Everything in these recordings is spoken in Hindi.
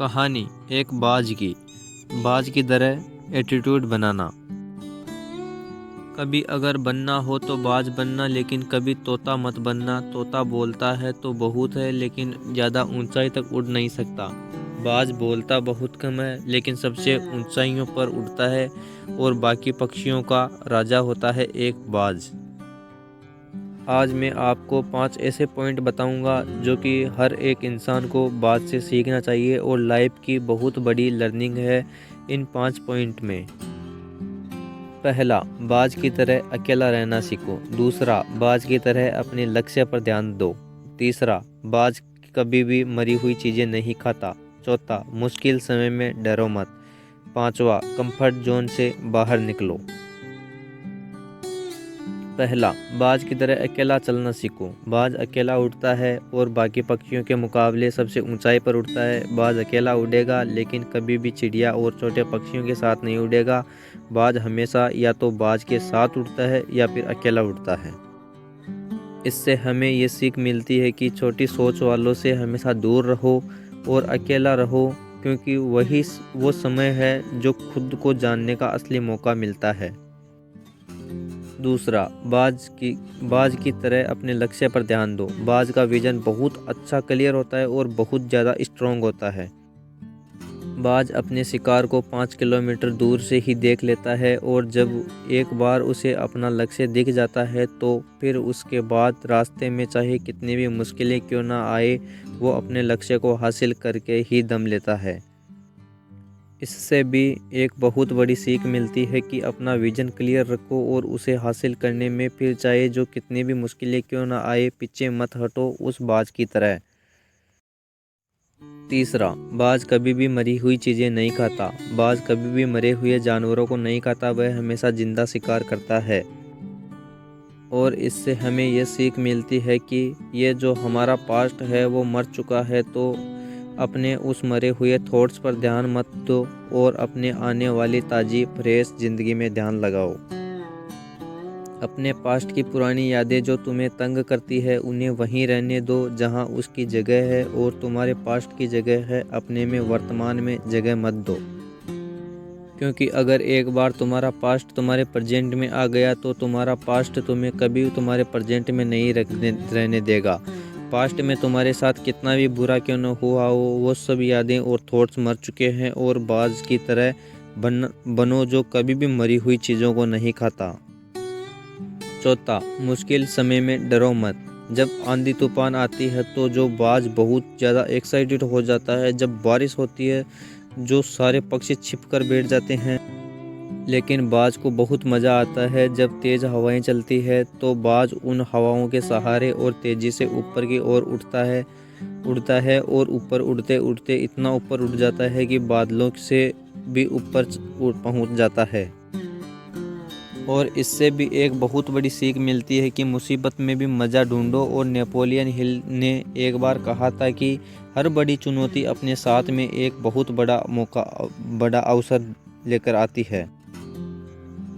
कहानी एक बाज की तरह एटीट्यूड बनाना। कभी अगर बनना हो तो बाज बनना, लेकिन कभी तोता मत बनना। तोता बोलता है तो बहुत है, लेकिन ज़्यादा ऊंचाई तक उड़ नहीं सकता। बाज बोलता बहुत कम है, लेकिन सबसे ऊंचाइयों पर उड़ता है और बाकी पक्षियों का राजा होता है एक बाज। आज मैं आपको 5 ऐसे पॉइंट बताऊंगा जो कि हर एक इंसान को बाज से सीखना चाहिए और लाइफ की बहुत बड़ी लर्निंग है इन 5 पॉइंट में। पहला, बाज की तरह अकेला रहना सीखो। दूसरा, बाज की तरह अपने लक्ष्य पर ध्यान दो। तीसरा, बाज कभी भी मरी हुई चीज़ें नहीं खाता। चौथा, मुश्किल समय में डरो मत। पांचवा, कंफर्ट जोन से बाहर निकलो। पहला, बाज की तरह अकेला चलना सीखो। बाज अकेला उड़ता है और बाकी पक्षियों के मुकाबले सबसे ऊंचाई पर उड़ता है। बाज अकेला उड़ेगा, लेकिन कभी भी चिड़िया और छोटे पक्षियों के साथ नहीं उड़ेगा। बाज हमेशा या तो बाज के साथ उड़ता है या फिर अकेला उड़ता है। इससे हमें ये सीख मिलती है कि छोटी सोच वालों से हमेशा दूर रहो और अकेला रहो, क्योंकि वही वो समय है जो खुद को जानने का असली मौका मिलता है। दूसरा, बाज की तरह अपने लक्ष्य पर ध्यान दो। बाज का विजन बहुत अच्छा क्लियर होता है और बहुत ज़्यादा स्ट्रॉन्ग होता है। बाज अपने शिकार को 5 किलोमीटर दूर से ही देख लेता है और जब एक बार उसे अपना लक्ष्य दिख जाता है तो फिर उसके बाद रास्ते में चाहे कितनी भी मुश्किलें क्यों ना आए, वो अपने लक्ष्य को हासिल करके ही दम लेता है। इससे भी एक बहुत बड़ी सीख मिलती है कि अपना विजन क्लियर रखो और उसे हासिल करने में फिर चाहे जो कितनी भी मुश्किलें क्यों ना आए, पीछे मत हटो उस बाज की तरह। तीसरा, बाज कभी भी मरी हुई चीज़ें नहीं खाता। बाज कभी भी मरे हुए जानवरों को नहीं खाता, वह हमेशा जिंदा शिकार करता है। और इससे हमें यह सीख मिलती है कि ये जो हमारा पास्ट है वो मर चुका है, तो अपने उस मरे हुए थॉट्स पर ध्यान मत दो और अपने आने वाली ताज़ी फ्रेश ज़िंदगी में ध्यान लगाओ। अपने पास्ट की पुरानी यादें जो तुम्हें तंग करती है उन्हें वहीं रहने दो जहां उसकी जगह है, और तुम्हारे पास्ट की जगह है अपने में, वर्तमान में जगह मत दो। क्योंकि अगर एक बार तुम्हारा पास्ट तुम्हारे प्रेजेंट में आ गया तो तुम्हारा पास्ट तुम्हें कभी तुम्हारे प्रेजेंट में नहीं रहने देगा। पास्ट में तुम्हारे साथ कितना भी बुरा क्यों न हुआ हो, वो सब यादें और थॉट्स मर चुके हैं, और बाज की तरह बनो जो कभी भी मरी हुई चीज़ों को नहीं खाता। चौथा, मुश्किल समय में डरो मत। जब आंधी तूफान आती है तो जो बाज बहुत ज़्यादा एक्साइटेड हो जाता है। जब बारिश होती है जो सारे पक्षी छिप कर बैठ जाते हैं। लेकिन बाज को बहुत मज़ा आता है जब तेज़ हवाएं चलती है, तो बाज उन हवाओं के सहारे और तेज़ी से ऊपर की ओर उड़ता है और ऊपर उड़ते उड़ते इतना ऊपर उड़ जाता है कि बादलों से भी ऊपर पहुंच जाता है। और इससे भी एक बहुत बड़ी सीख मिलती है कि मुसीबत में भी मज़ा ढूंढो। और नेपोलियन हिल ने एक बार कहा था कि हर बड़ी चुनौती अपने साथ में एक बहुत बड़ा अवसर लेकर आती है।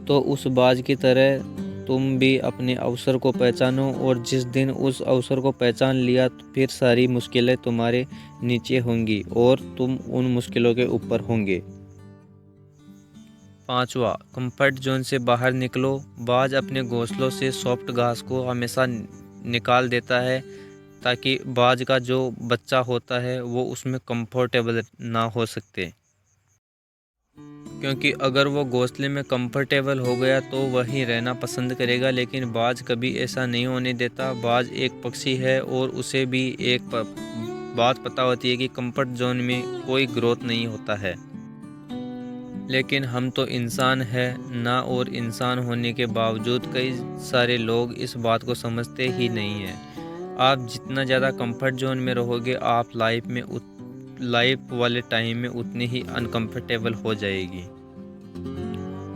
तो उस बाज की तरह तुम भी अपने अवसर को पहचानो, और जिस दिन उस अवसर को पहचान लिया तो फिर सारी मुश्किलें तुम्हारे नीचे होंगी और तुम उन मुश्किलों के ऊपर होंगे। पांचवा, कंफर्ट जोन से बाहर निकलो। बाज अपने घोंसलों से सॉफ्ट घास को हमेशा निकाल देता है, ताकि बाज का जो बच्चा होता है वो उसमें कंफर्टेबल ना हो सकते। क्योंकि अगर वो घोंसले में कंफर्टेबल हो गया तो वहीं रहना पसंद करेगा, लेकिन बाज कभी ऐसा नहीं होने देता। बाज एक पक्षी है और उसे भी एक बात पता होती है कि कंफर्ट जोन में कोई ग्रोथ नहीं होता है। लेकिन हम तो इंसान हैं ना, और इंसान होने के बावजूद कई सारे लोग इस बात को समझते ही नहीं हैं। आप जितना ज़्यादा कंफर्ट जोन में रहोगे, आप लाइफ वाले टाइम में उतनी ही अनकंफर्टेबल हो जाएगी।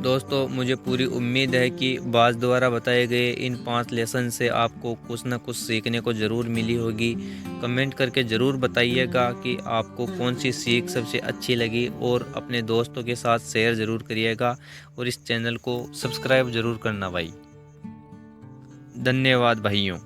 दोस्तों, मुझे पूरी उम्मीद है कि बाज द्वारा बताए गए इन 5 लेसन से आपको कुछ ना कुछ सीखने को ज़रूर मिली होगी। कमेंट करके ज़रूर बताइएगा कि आपको कौन सी सीख सबसे अच्छी लगी, और अपने दोस्तों के साथ शेयर ज़रूर करिएगा, और इस चैनल को सब्सक्राइब ज़रूर करना भाई। धन्यवाद भाइयों।